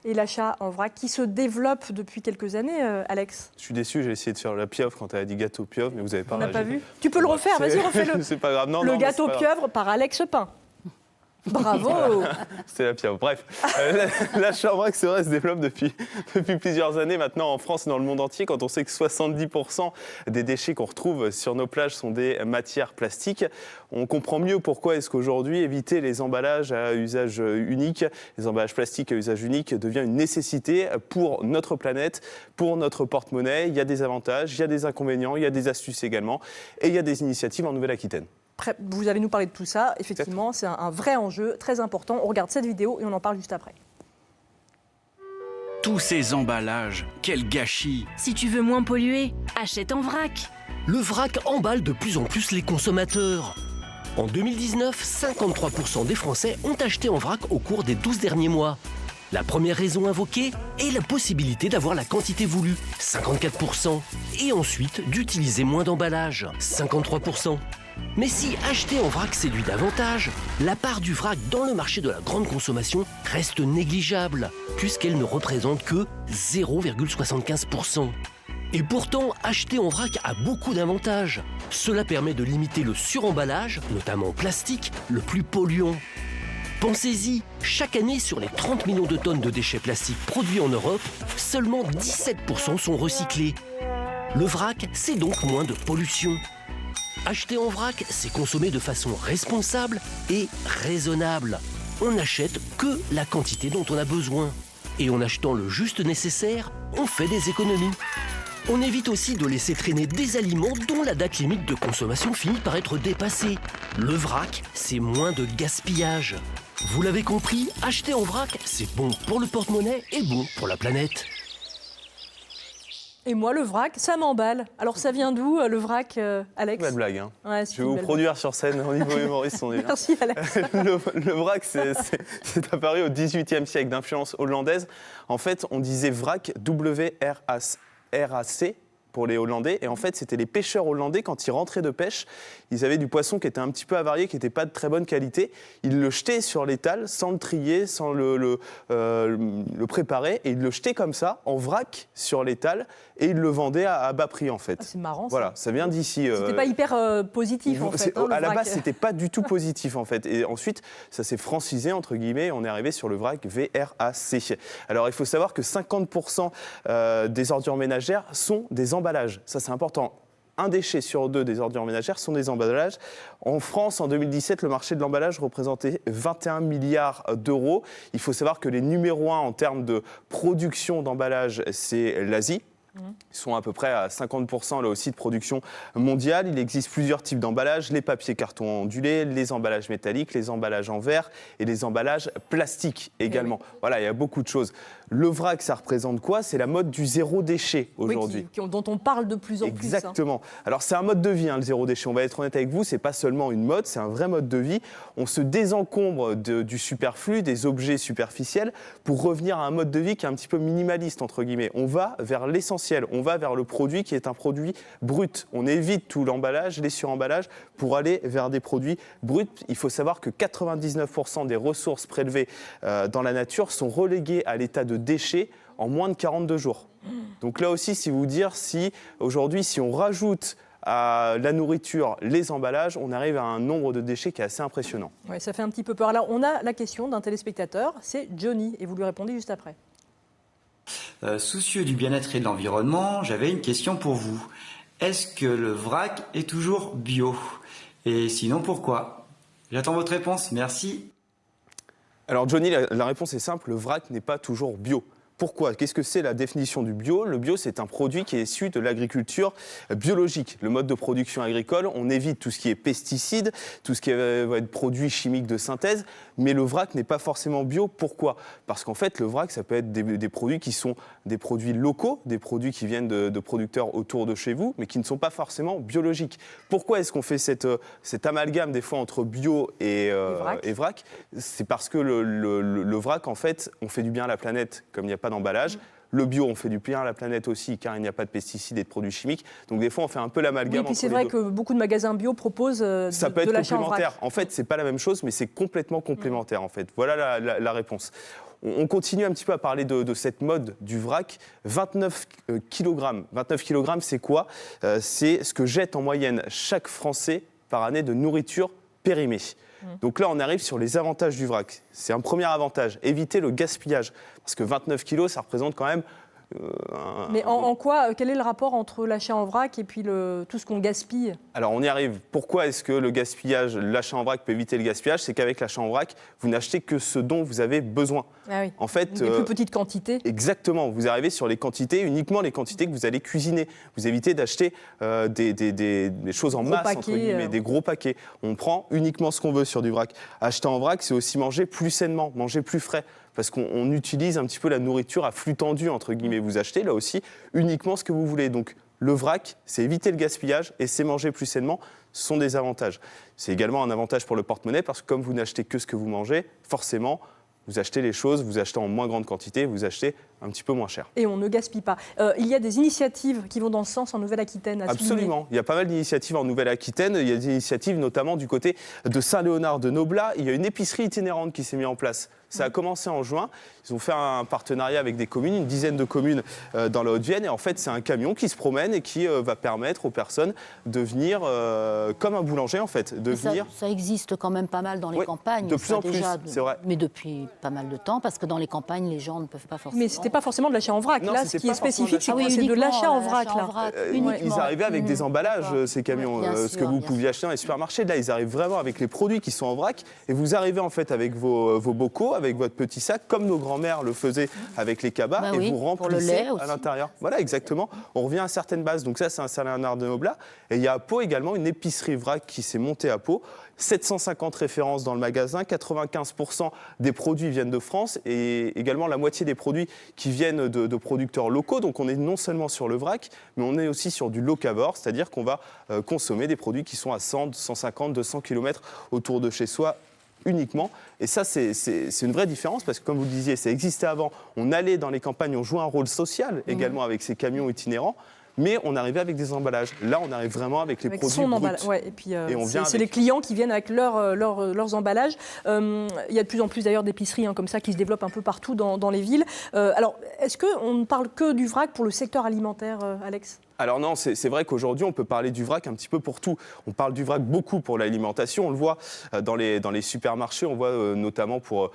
et l'achat en vrac qui se développe depuis quelques années, Alex. Je suis déçu, j'ai essayé de faire la pieuvre quand elle a dit gâteau pieuvre, mais vous n'avez pas On n'a réagi. pas vu. Tu peux le refaire, vas-y, refais-le. C'est pas grave, non, Le non, gâteau mais c'est pas grave. pieuvre par Alex Pain. Bravo. C'est la pieuvre. Bref, l'achat en vrac, c'est vrai, se développe depuis plusieurs années maintenant en France et dans le monde entier. Quand on sait que 70% des déchets qu'on retrouve sur nos plages sont des matières plastiques, on comprend mieux pourquoi est-ce qu'aujourd'hui, éviter les emballages à usage unique, les emballages plastiques à usage unique devient une nécessité pour notre planète, pour notre porte-monnaie. Il y a des avantages, il y a des inconvénients, il y a des astuces également et il y a des initiatives en Nouvelle-Aquitaine. Vous allez nous parler de tout ça. Effectivement, c'est un vrai enjeu très important. On regarde cette vidéo et on en parle juste après. Tous ces emballages, quel gâchis! Si tu veux moins polluer, achète en vrac. Le vrac emballe de plus en plus les consommateurs. En 2019, 53% des Français ont acheté en vrac au cours des 12 derniers mois. La première raison invoquée est la possibilité d'avoir la quantité voulue, 54%, et ensuite d'utiliser moins d'emballage, 53%. Mais si acheter en vrac séduit davantage, la part du vrac dans le marché de la grande consommation reste négligeable, puisqu'elle ne représente que 0,75%. Et pourtant, acheter en vrac a beaucoup d'avantages. Cela permet de limiter le suremballage, notamment plastique, le plus polluant. Pensez-y, chaque année sur les 30 millions de tonnes de déchets plastiques produits en Europe, seulement 17% sont recyclés. Le vrac, c'est donc moins de pollution. Acheter en vrac, c'est consommer de façon responsable et raisonnable. On n'achète que la quantité dont on a besoin. Et en achetant le juste nécessaire, on fait des économies. On évite aussi de laisser traîner des aliments dont la date limite de consommation finit par être dépassée. Le vrac, c'est moins de gaspillage. Vous l'avez compris, acheter en vrac, c'est bon pour le porte-monnaie et bon pour la planète. Et moi, le vrac, ça m'emballe. Alors, ça vient d'où, le vrac, Alex? Pas de blague, hein. Ouais, Je vais vous produire sur scène au niveau humoriste. On est bien. Merci, Alex. Le vrac, c'est apparu au XVIIIe siècle d'influence hollandaise. En fait, on disait vrac, W-R-A-C, pour les Hollandais. Et en fait, c'était les pêcheurs hollandais, quand ils rentraient de pêche, ils avaient du poisson qui était un petit peu avarié, qui n'était pas de très bonne qualité. Ils le jetaient sur l'étal, sans le trier, sans le préparer. Et ils le jetaient comme ça, en vrac, sur l'étal. Et ils le vendaient à bas prix, en fait. Ah, c'est marrant, ça. Voilà, ça vient d'ici. C'était pas hyper positif, en fait. À la base, c'était pas du tout positif, en fait. Et ensuite, ça s'est francisé, entre guillemets, et on est arrivé sur le vrac VRAC. Alors, il faut savoir que 50% des ordures ménagères sont des emballages. Ça, c'est important. Un déchet sur deux des ordures ménagères sont des emballages. En France, en 2017, le marché de l'emballage représentait 21 milliards d'euros. Il faut savoir que les numéros 1 en termes de production d'emballage, c'est l'Asie. Ils sont à peu près à 50% là aussi de production mondiale. Il existe plusieurs types d'emballages, les papiers cartons ondulés, les emballages métalliques, les emballages en verre et les emballages plastiques également. Oui. Voilà, il y a beaucoup de choses. Le vrac, ça représente quoi? C'est la mode du zéro déchet aujourd'hui. Oui, dont on parle de plus en plus. Exactement. Alors c'est un mode de vie, le zéro déchet. On va être honnête avec vous, c'est pas seulement une mode, c'est un vrai mode de vie. On se désencombre du superflu, des objets superficiels, pour revenir à un mode de vie qui est un petit peu minimaliste, entre guillemets. On va vers l'essentiel, on va vers le produit qui est un produit brut. On évite tout l'emballage, les suremballages, pour aller vers des produits bruts. Il faut savoir que 99% des ressources prélevées dans la nature sont reléguées à l'état de déchets en moins de 42 jours. Donc là aussi, si vous dire, si aujourd'hui, si on rajoute à la nourriture, les emballages, on arrive à un nombre de déchets qui est assez impressionnant. Oui, ça fait un petit peu peur. Alors, on a la question d'un téléspectateur, c'est Johnny, et vous lui répondez juste après. Soucieux du bien-être et de l'environnement, j'avais une question pour vous. Est-ce que le vrac est toujours bio? Et sinon, pourquoi? J'attends votre réponse, merci. Alors Johnny, la réponse est simple, le vrac n'est pas toujours bio. Pourquoi? Qu'est-ce que c'est la définition du bio? Le bio, c'est un produit qui est issu de l'agriculture biologique. Le mode de production agricole, on évite tout ce qui est pesticides, tout ce qui va être produits chimiques de synthèse, mais le vrac n'est pas forcément bio. Pourquoi? Parce qu'en fait, le vrac, ça peut être des produits qui sont des produits locaux, des produits qui viennent de producteurs autour de chez vous, mais qui ne sont pas forcément biologiques. Pourquoi est-ce qu'on fait cet amalgame des fois entre bio et vrac? C'est parce que le vrac, en fait, on fait du bien à la planète, comme il n'y a pas d'emballage. Le bio, on fait du bien à la planète aussi, car il n'y a pas de pesticides et de produits chimiques. Donc des fois, on fait un peu l'amalgame. Oui, et puis c'est vrai que beaucoup de magasins bio proposent ça peut être l'achat en complémentaire. vrac. En fait, c'est pas la même chose, mais c'est complètement complémentaire. En fait, voilà la réponse. On continue un petit peu à parler de cette mode du vrac. 29 kg. 29 kg, c'est quoi? C'est ce que jette en moyenne chaque Français par année de nourriture périmée. Donc là, on arrive sur les avantages du vrac. C'est un premier avantage, éviter le gaspillage. Parce que 29 kilos, ça représente quand même... Mais en quoi, quel est le rapport entre l'achat en vrac et puis tout ce qu'on gaspille? Alors on y arrive. Pourquoi est-ce que l'achat en vrac peut éviter le gaspillage? C'est qu'avec l'achat en vrac, vous n'achetez que ce dont vous avez besoin. Ah oui. En fait, des plus petites quantités. Exactement. Vous arrivez sur les quantités, uniquement les quantités que vous allez cuisiner. Vous évitez d'acheter des choses en masse, paquets, entre guillemets, des gros paquets. On prend uniquement ce qu'on veut sur du vrac. Acheter en vrac, c'est aussi manger plus sainement, manger plus frais. Parce qu'on utilise un petit peu la nourriture à flux tendu, entre guillemets. Vous achetez, là aussi, uniquement ce que vous voulez. Donc, le vrac, c'est éviter le gaspillage et c'est manger plus sainement. Ce sont des avantages. C'est également un avantage pour le porte-monnaie parce que comme vous n'achetez que ce que vous mangez, forcément, vous achetez les choses, vous achetez en moins grande quantité, vous achetez un petit peu moins cher. Et on ne gaspille pas. Il y a des initiatives qui vont dans ce sens en Nouvelle-Aquitaine. Absolument. Il y a pas mal d'initiatives en Nouvelle-Aquitaine. Il y a des initiatives notamment du côté de Saint-Léonard-de-Noblat. Il y a une épicerie itinérante qui s'est mise en place. Ça a commencé en juin. Ils ont fait un partenariat avec des communes, une dizaine de communes dans la Haute-Vienne. Et en fait, c'est un camion qui se promène et qui va permettre aux personnes de venir comme un boulanger, en fait. Ça existe quand même pas mal dans les campagnes. De plus en plus, c'est vrai. Mais depuis pas mal de temps, parce que dans les campagnes, les gens ne peuvent pas forcément... Mais ce n'était pas forcément de l'achat en vrac. Non, là, ce qui est spécifique, c'est de l'achat en vrac. Ils arrivaient avec des emballages, ces camions, ce que vous pouviez acheter dans les supermarchés. Là, ils arrivent vraiment avec les produits qui sont en vrac. Et vous arrivez en fait avec vos bocaux, avec votre petit sac, comme nos grands-mères le faisaient avec les cabas, et vous remplissez à l'intérieur. Voilà, exactement. On revient à certaines bases. Donc ça, c'est un Saint-Léonard-de-Noblat. Et il y a à Pau également une épicerie vrac qui s'est montée à Pau. 750 références dans le magasin, 95% des produits viennent de France et également la moitié des produits qui viennent de producteurs locaux. Donc on est non seulement sur le vrac, mais on est aussi sur du locavore, c'est-à-dire qu'on va consommer des produits qui sont à 100, 150, 200 km autour de chez soi uniquement. Et ça, c'est une vraie différence parce que, comme vous le disiez, ça existait avant. On allait dans les campagnes, on jouait un rôle social également avec ces camions itinérants. Mais on arrivait avec des emballages. Là, on arrive vraiment avec les produits bruts. Ouais, et puis, c'est les clients qui viennent avec leurs emballages. Il y a de plus en plus d'ailleurs d'épiceries comme ça qui se développent un peu partout dans les villes. Alors, est-ce qu'on ne parle que du vrac pour le secteur alimentaire, Alex ? Alors non, c'est vrai qu'aujourd'hui, on peut parler du vrac un petit peu pour tout. On parle du vrac beaucoup pour l'alimentation. On le voit dans les supermarchés. On voit notamment pour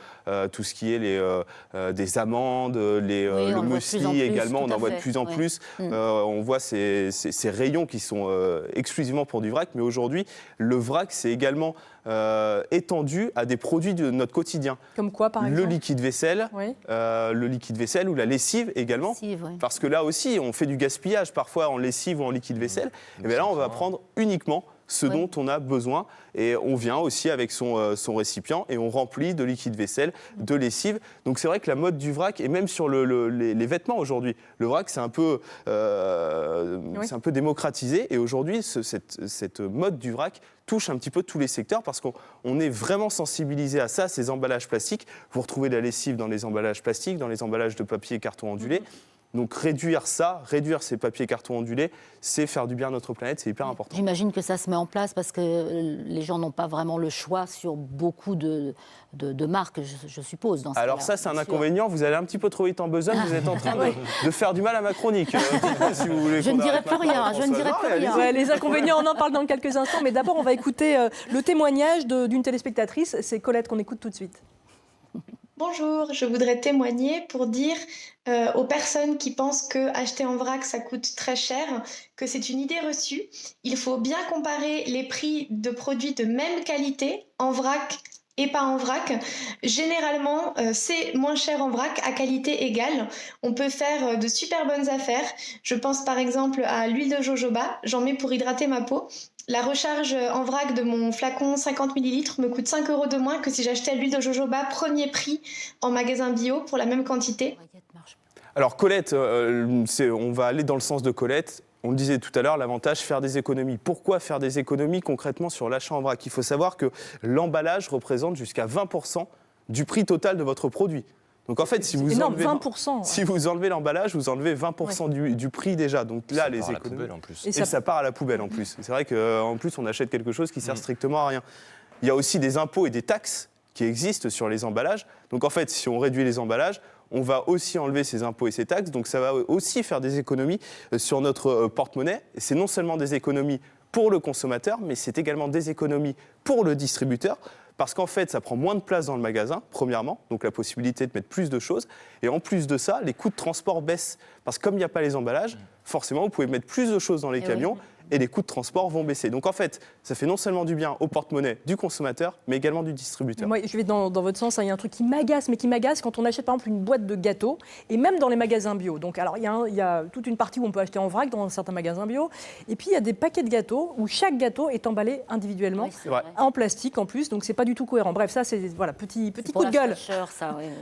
tout ce qui est des amandes, le muesli également. On en voit de plus en plus. On voit ces rayons qui sont exclusivement pour du vrac. Mais aujourd'hui, le vrac, c'est également étendu à des produits de notre quotidien. Comme quoi, par exemple ? Le liquide vaisselle, ou la lessive également. Parce que là aussi, on fait du gaspillage parfois en lessive ou en liquide vaisselle. Et bien là, on va prendre uniquement ce dont on a besoin. Et on vient aussi avec son récipient et on remplit de liquide vaisselle, de lessive. Donc c'est vrai que la mode du vrac, et même sur les vêtements aujourd'hui, le vrac c'est un peu démocratisé. Et aujourd'hui, cette mode du vrac touche un petit peu tous les secteurs parce qu'on est vraiment sensibilisé à ça, ces emballages plastiques. Vous retrouvez de la lessive dans les emballages plastiques, dans les emballages de papier et carton ondulé. Donc réduire ces papiers et cartons ondulés, c'est faire du bien à notre planète, c'est hyper important. J'imagine que ça se met en place parce que les gens n'ont pas vraiment le choix sur beaucoup de marques, je suppose. Alors ça, c'est un inconvénient. Vous allez un petit peu trop vite en besogne. Vous êtes en train de faire du mal à ma chronique. Si vous voulez je ne dirai plus rien. Ouais, les inconvénients, on en parle dans quelques instants. Mais d'abord, on va écouter le témoignage d'une téléspectatrice. C'est Colette qu'on écoute tout de suite. Bonjour, je voudrais témoigner pour dire aux personnes qui pensent que acheter en vrac ça coûte très cher, que c'est une idée reçue. Il faut bien comparer les prix de produits de même qualité en vrac et pas en vrac. Généralement, c'est moins cher en vrac à qualité égale. On peut faire de super bonnes affaires. Je pense par exemple à l'huile de jojoba. J'en mets pour hydrater ma peau. La recharge en vrac de mon flacon 50 ml me coûte 5 € de moins que si j'achetais l'huile de jojoba premier prix en magasin bio pour la même quantité. Alors Colette, on va aller dans le sens de Colette. On le disait tout à l'heure, l'avantage, faire des économies. Pourquoi faire des économies concrètement sur l'achat en vrac ? Il faut savoir que l'emballage représente jusqu'à 20% du prix total de votre produit. Donc en fait, si vous énorme, enlevez 20%. si vous enlevez l'emballage, vous enlevez 20% du prix déjà. Donc là, les part à la économies. poubelle en plus. Et ça part à la poubelle en plus. C'est vrai qu'en plus, on achète quelque chose qui sert strictement à rien. Il y a aussi des impôts et des taxes qui existent sur les emballages. Donc en fait, si on réduit les emballages, on va aussi enlever ces impôts et ces taxes. Donc ça va aussi faire des économies sur notre porte-monnaie. Et c'est non seulement des économies pour le consommateur, mais c'est également des économies pour le distributeur. Parce qu'en fait, ça prend moins de place dans le magasin, premièrement, donc la possibilité de mettre plus de choses. Et en plus de ça, les coûts de transport baissent. Parce que comme il n'y a pas les emballages, forcément, vous pouvez mettre plus de choses dans les camions. Et les coûts de transport vont baisser. Donc en fait, ça fait non seulement du bien au porte-monnaie du consommateur, mais également du distributeur. Moi, je vais dans votre sens. Il y a un truc qui m'agace, quand on achète par exemple une boîte de gâteaux, et même dans les magasins bio. Donc alors, il y a toute une partie où on peut acheter en vrac dans certains magasins bio. Et puis il y a des paquets de gâteaux où chaque gâteau est emballé individuellement, en plastique en plus. Donc c'est pas du tout cohérent. Bref, ça c'est petit coup de gueule.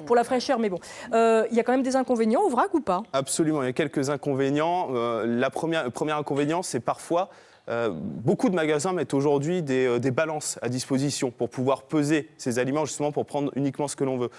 Pour la fraîcheur, mais bon. Il y a quand même des inconvénients au vrac ou pas? Absolument, il y a quelques inconvénients. Le premier inconvénient, c'est parfois beaucoup de magasins mettent aujourd'hui des balances à disposition pour pouvoir peser ces aliments, justement pour prendre uniquement ce que l'on veut.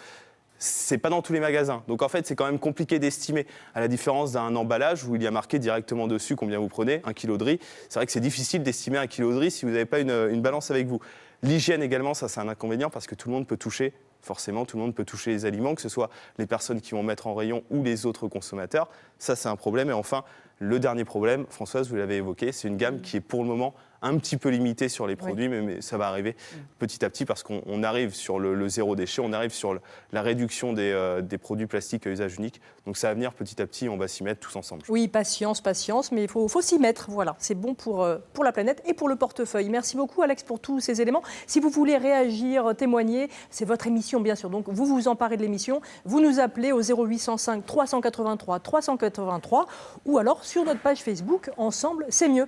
C'est pas dans tous les magasins. Donc en fait, c'est quand même compliqué d'estimer, à la différence d'un emballage où il y a marqué directement dessus combien vous prenez, 1 kg de riz. C'est vrai que c'est difficile d'estimer 1 kg de riz si vous n'avez pas une balance avec vous. L'hygiène également, ça c'est un inconvénient parce que tout le monde peut toucher. Forcément, tout le monde peut toucher les aliments, que ce soit les personnes qui vont mettre en rayon ou les autres consommateurs. Ça, c'est un problème. Et enfin, le dernier problème, Françoise, vous l'avez évoqué, c'est une gamme qui est pour le moment un petit peu limitée sur les produits, mais ça va arriver petit à petit parce qu'on arrive sur le zéro déchet, on arrive sur la réduction des produits plastiques à usage unique. Donc ça va venir petit à petit, on va s'y mettre tous ensemble. Oui, patience, mais il faut s'y mettre. Voilà, c'est bon pour la planète et pour le portefeuille. Merci beaucoup, Alex, pour tous ces éléments. Si vous voulez réagir, témoigner, c'est votre émission, bien sûr. Donc vous vous emparez de l'émission, vous nous appelez au 0805 383 383 ou alors sur notre page Facebook, Ensemble, c'est mieux.